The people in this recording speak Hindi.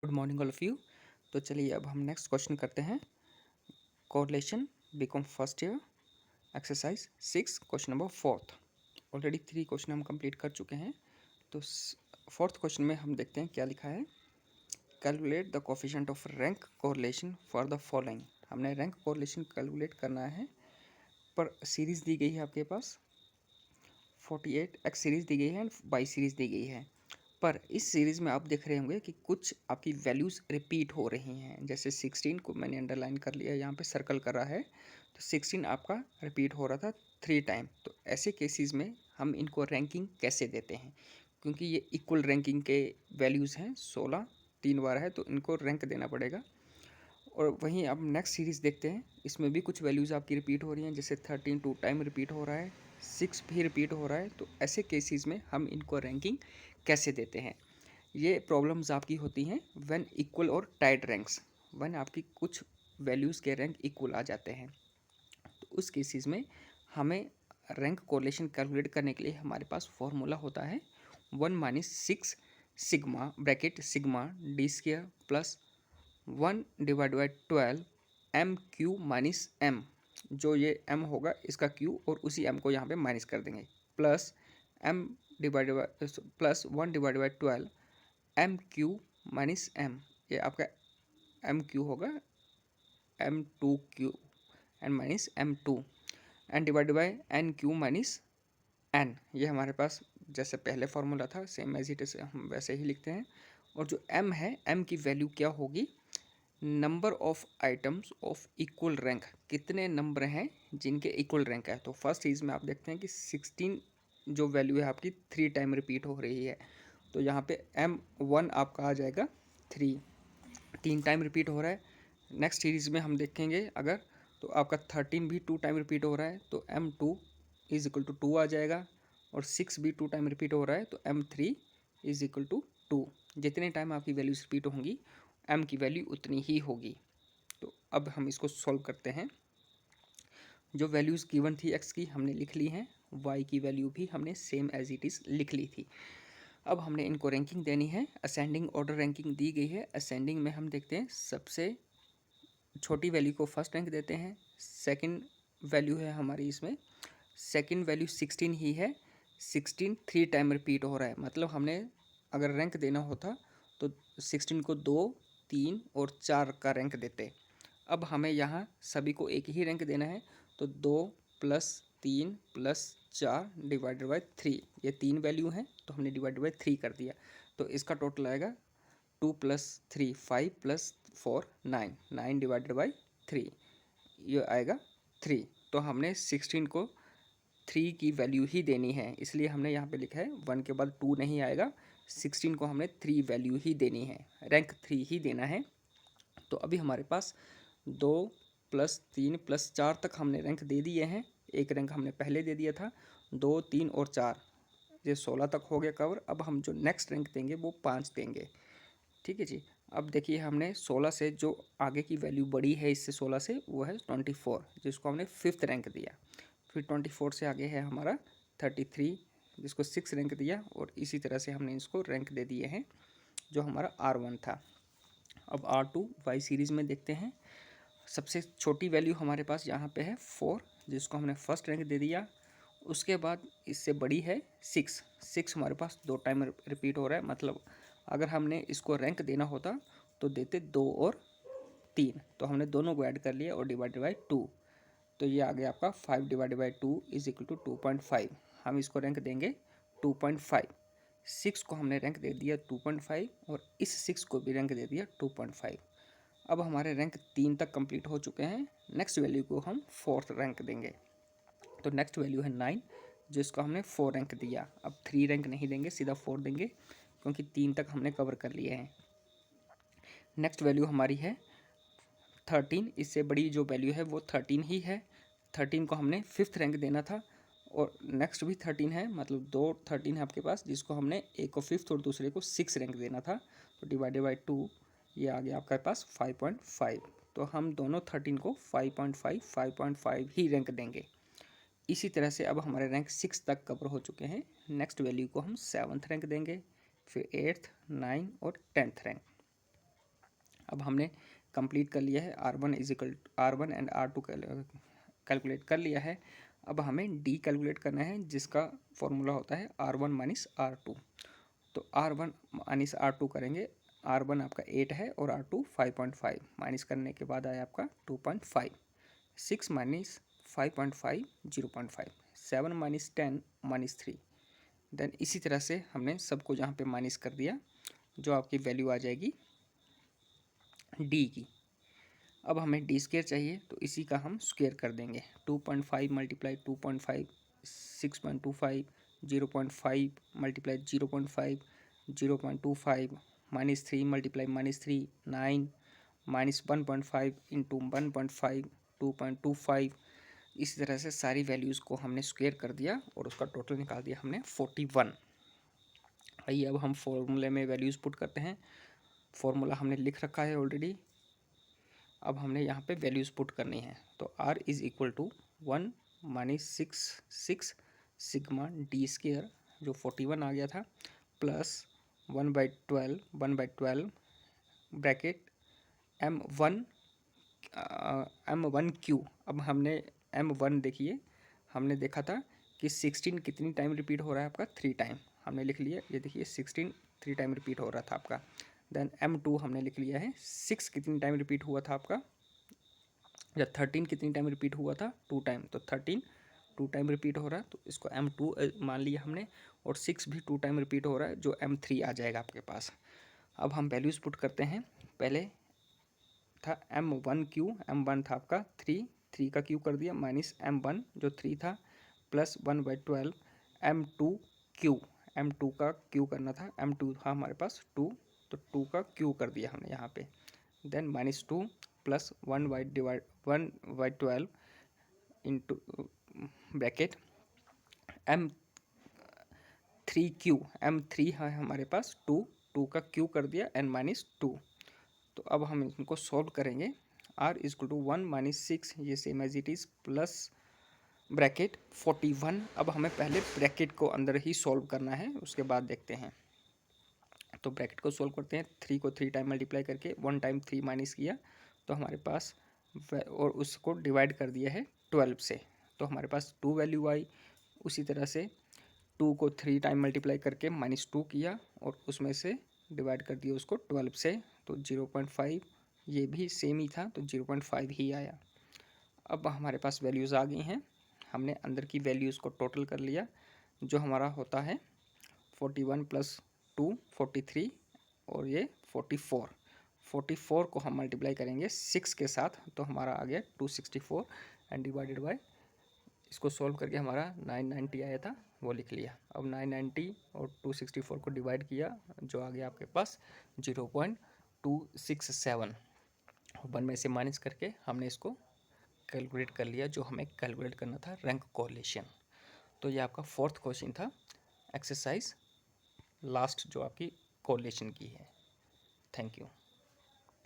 Good morning all of you. तो चलिए अब हम नेक्स्ट क्वेश्चन करते हैं। Correlation BCom first year exercise 6 question number 4। Already 3 question हम कंप्लीट कर चुके हैं। तो 4th क्वेश्चन में हम देखते हैं क्या लिखा है। Calculate the coefficient of rank correlation for the following. हमने रैंक कोरिलेशन कैलकुलेट करना है, पर सीरीज़ दी गई है आपके पास 48x सीरीज़ दी गई है एंड बाई सीरीज़ दी गई है। पर इस सीरीज़ में आप देख रहे होंगे कि कुछ आपकी वैल्यूज़ रिपीट हो रही हैं। जैसे 16 को मैंने अंडरलाइन कर लिया, यहाँ पे सर्कल कर रहा है, तो 16 आपका रिपीट हो रहा था 3 टाइम। तो ऐसे केसेस में हम इनको रैंकिंग कैसे देते हैं, क्योंकि ये इक्वल रैंकिंग के वैल्यूज़ हैं। 16 3 बार है तो इनको रैंक देना पड़ेगा। और वहीं अब नेक्स्ट सीरीज़ देखते हैं, इसमें भी कुछ वैल्यूज़ आपकी रिपीट हो रही हैं। जैसे 13 2 टाइम रिपीट हो रहा है, 6 भी रिपीट हो रहा है। तो ऐसे केसेस में हम इनको रैंकिंग कैसे देते हैं। ये प्रॉब्लम्स आपकी होती हैं व्हेन इक्वल और टाइट रैंक्स, व्हेन आपकी कुछ वैल्यूज़ के रैंक इक्वल आ जाते हैं। तो उस केसेस में हमें रैंक कोरिलेशन कैलकुलेट करने के लिए हमारे पास फॉर्मूला होता है 1 - 6 sigma bracket sigma D square plus 1/12 M Q minus M. जो ये एम होगा इसका क्यू और उसी एम को यहाँ पे माइनस कर देंगे, plus M divide by plus 1/12 M Q minus M. ये आपका एम क्यू होगा M2 Q N minus M2 N divide by N Q minus N. ये हमारे पास जैसे पहले फार्मूला था, सेम एज इट इज हम वैसे ही लिखते हैं। और जो m है, m की वैल्यू क्या होगी, number of items of equal rank. कितने नंबर हैं जिनके इक्वल रैंक है। तो फर्स्ट चीज़ में आप देखते हैं कि 16 जो वैल्यू है आपकी 3 टाइम रिपीट हो रही है। तो यहाँ पे M1 आपका आ जाएगा 3 टाइम रिपीट हो रहा है। नेक्स्ट सीरीज़ में हम देखेंगे अगर, तो आपका 13 भी 2 टाइम रिपीट हो रहा है, तो M2 इज इक्वल टू 2 आ जाएगा। और 6 भी 2 टाइम रिपीट हो रहा है, तो M3 इज इक्वल टू 2। जितने टाइम आपकी वैल्यूज रिपीट होंगी, M की वैल्यू उतनी ही होगी। तो अब हम इसको सॉल्व करते हैं। जो वैल्यूज़ गिवन थी x की हमने लिख ली हैं, y की वैल्यू भी हमने सेम एज इट इज़ लिख ली थी। अब हमने इनको रैंकिंग देनी है। असेंडिंग ऑर्डर रैंकिंग दी गई है। असेंडिंग में हम देखते हैं सबसे छोटी वैल्यू को फर्स्ट रैंक देते हैं। सेकंड वैल्यू है हमारी इसमें, सेकंड वैल्यू 16 ही है। 16 3 टाइम रिपीट हो रहा है, मतलब हमने अगर रैंक देना होता तो 16 को 2 3 और 4 का रैंक देते। अब हमें यहाँ सभी को एक ही रैंक देना है, तो 2 + 3 + 4 डिवाइडेड बाई 3। ये 3 वैल्यू हैं तो हमने डिवाइडेड बाई 3 कर दिया। तो इसका टोटल आएगा 2 + 3 5 + 4 9 9 डिवाइडेड बाई 3, ये आएगा 3। तो हमने 16 को 3 की वैल्यू ही देनी है, इसलिए हमने यहाँ पे लिखा है 1 के बाद 2 नहीं आएगा। 16 को हमने 3 वैल्यू ही देनी है, रैंक 3 ही देना है। तो अभी हमारे पास 2 + 3 + 4 तक हमने रैंक दे दिए हैं। एक रैंक हमने पहले दे दिया था, 2 3 और 4, ये 16 तक हो गया कवर। अब हम जो नेक्स्ट रैंक देंगे वो 5 देंगे। ठीक है जी। अब देखिए हमने 16 से जो आगे की वैल्यू बड़ी है इससे 16 से, वो है 24, जिसको हमने 5th रैंक दिया। फिर 24 से आगे है हमारा 33, जिसको 6 रैंक दिया। और इसी तरह से हमने इसको रैंक दे दिए हैं, जो हमारा R1 था। अब R2 वाई सीरीज़ में देखते हैं। सबसे छोटी वैल्यू हमारे पास यहाँ पे है 4, जिसको हमने फर्स्ट रैंक दे दिया। उसके बाद इससे बड़ी है 6। 6 हमारे पास 2 टाइम रिपीट हो रहा है, मतलब अगर हमने इसको रैंक देना होता तो देते 2 और 3। तो हमने दोनों को ऐड कर लिया और डिवाइडेड बाई 2। तो ये आ गया आपका 5 divided by 2 is equal to 2.5। हम इसको रैंक देंगे 2.5। 6 को हमने रैंक दे दिया 2.5 और इस 6 को भी रैंक दे दिया 2.5। अब हमारे रैंक 3 तक कंप्लीट हो चुके हैं। नेक्स्ट वैल्यू को हम 4th रैंक देंगे। तो नेक्स्ट वैल्यू है 9, जिसको हमने 4 रैंक दिया। अब 3 रैंक नहीं देंगे, सीधा 4 देंगे, क्योंकि 3 तक हमने कवर कर लिए हैं। नेक्स्ट वैल्यू हमारी है 13। इससे बड़ी जो वैल्यू है वो 13 ही है। 13 को हमने 5th रैंक देना था, और नेक्स्ट भी 13 है, मतलब 2 13 है आपके पास, जिसको हमने एक को 5th और दूसरे को 6 रैंक देना था। तो डिवाइडेड बाई 2, ये आ गया आपके पास 5.5। तो हम दोनों 13 को 5.5 5.5 ही रैंक देंगे। इसी तरह से अब हमारे रैंक 6 तक कवर हो चुके हैं। नेक्स्ट वैल्यू को हम 7th रैंक देंगे, फिर 8th 9 और 10th रैंक। अब हमने कंप्लीट कर लिया है R1 is equal R1 and R2 calculate कर लिया है। अब हमें D कैलकुलेट करना है, जिसका फॉर्मूला होता है R1 माइनस R2। तो R1 माइनस R2 करेंगे। R1 आपका 8 है और R2 5.5, माइनस करने के बाद आया आपका 2.5। 6 माइनस 5.5 0.5, 7 माइनस 10 माइनस 3। देन इसी तरह से हमने सबको यहाँ पे माइनस कर दिया, जो आपकी वैल्यू आ जाएगी D की। अब हमें D स्क्वायर चाहिए, तो इसी का हम स्क्वायर कर देंगे। 2.5 multiply 2.5 6.25, 0.5 multiply 0.5 0.25, minus 3 multiply minus 3 9, minus 1.5 into 1.5 2.25। इसी तरह से सारी वैल्यूज़ को हमने स्क्वायर कर दिया और उसका टोटल निकाल दिया हमने 41। आइए अब हम फॉर्मूले में वैल्यूज़ पुट करते हैं। फॉर्मूला हमने लिख रखा है ऑलरेडी। अब हमने यहाँ पे वैल्यूज़ पुट करनी है। तो R is equal to 1 minus 6 sigma D square, जो 41 आ गया था, प्लस 1/12 ब्रैकेट M1 Q। अब हमने M1 देखिए, हमने देखा था कि 16 कितनी टाइम रिपीट हो रहा है आपका, 3 टाइम हमने लिख लिया। ये देखिए 16 3 टाइम रिपीट हो रहा था आपका। देन M2 हमने लिख लिया है, 6 कितनी टाइम रिपीट हुआ था आपका, या 13 कितनी टाइम रिपीट हुआ था, 2 टाइम। तो 13 2 टाइम रिपीट हो रहा है, तो इसको M2 मान लिया हमने। और 6 भी 2 टाइम रिपीट हो रहा है, जो M3 आ जाएगा आपके पास। अब हम वैल्यूज़ पुट करते हैं। पहले था M1Q, M1 था आपका 3 का क्यू कर दिया, माइनस M1 जो 3 था, प्लस 1/12 M2 का क्यू करना था। M2 था हमारे पास 2, तो 2 का क्यू कर दिया हमने यहाँ पे। Then minus 2 plus 1/12 into bracket M3 है हमारे पास 2 का क्यू कर दिया एन माइनस 2। तो अब हम इनको सॉल्व करेंगे। R इजक्ल टू 1 माइनस 6, ये same as it is, plus bracket 41। अब हमें पहले ब्रैकेट को अंदर ही सॉल्व करना है, उसके बाद देखते हैं। तो ब्रैकेट को सॉल्व करते हैं। 3 को 3 टाइम मल्टीप्लाई करके 1 टाइम 3 माइनस किया, तो हमारे पास और उसको डिवाइड कर दिया है 12 से, तो हमारे पास 2 वैल्यू आई। उसी तरह से 2 को 3 टाइम मल्टीप्लाई करके -2 किया और उसमें से डिवाइड कर दिया उसको 12 से, तो 0.5। ये भी सेम ही था, तो 0.5 ही आया। अब हमारे पास वैल्यूज़ आ गई हैं। हमने अंदर की वैल्यूज़ को टोटल कर लिया, जो हमारा होता है 41 प्लस 2 43, और ये 44 को हम मल्टीप्लाई करेंगे 6 के साथ, तो हमारा आ गया 264 एंड डिवाइडेड बाय, इसको सॉल्व करके हमारा 990 आया था, वो लिख लिया। अब 990 और 264 को डिवाइड किया, जो आ गया आपके पास 0.267। 1 में से माइनस करके हमने इसको कैलकुलेट कर लिया, जो हमें कैलकुलेट करना था रैंक कोरिलेशन। तो ये आपका 4th क्वेश्चन था, एक्सरसाइज लास्ट जो आपकी कोरिलेशन की है। Thank you.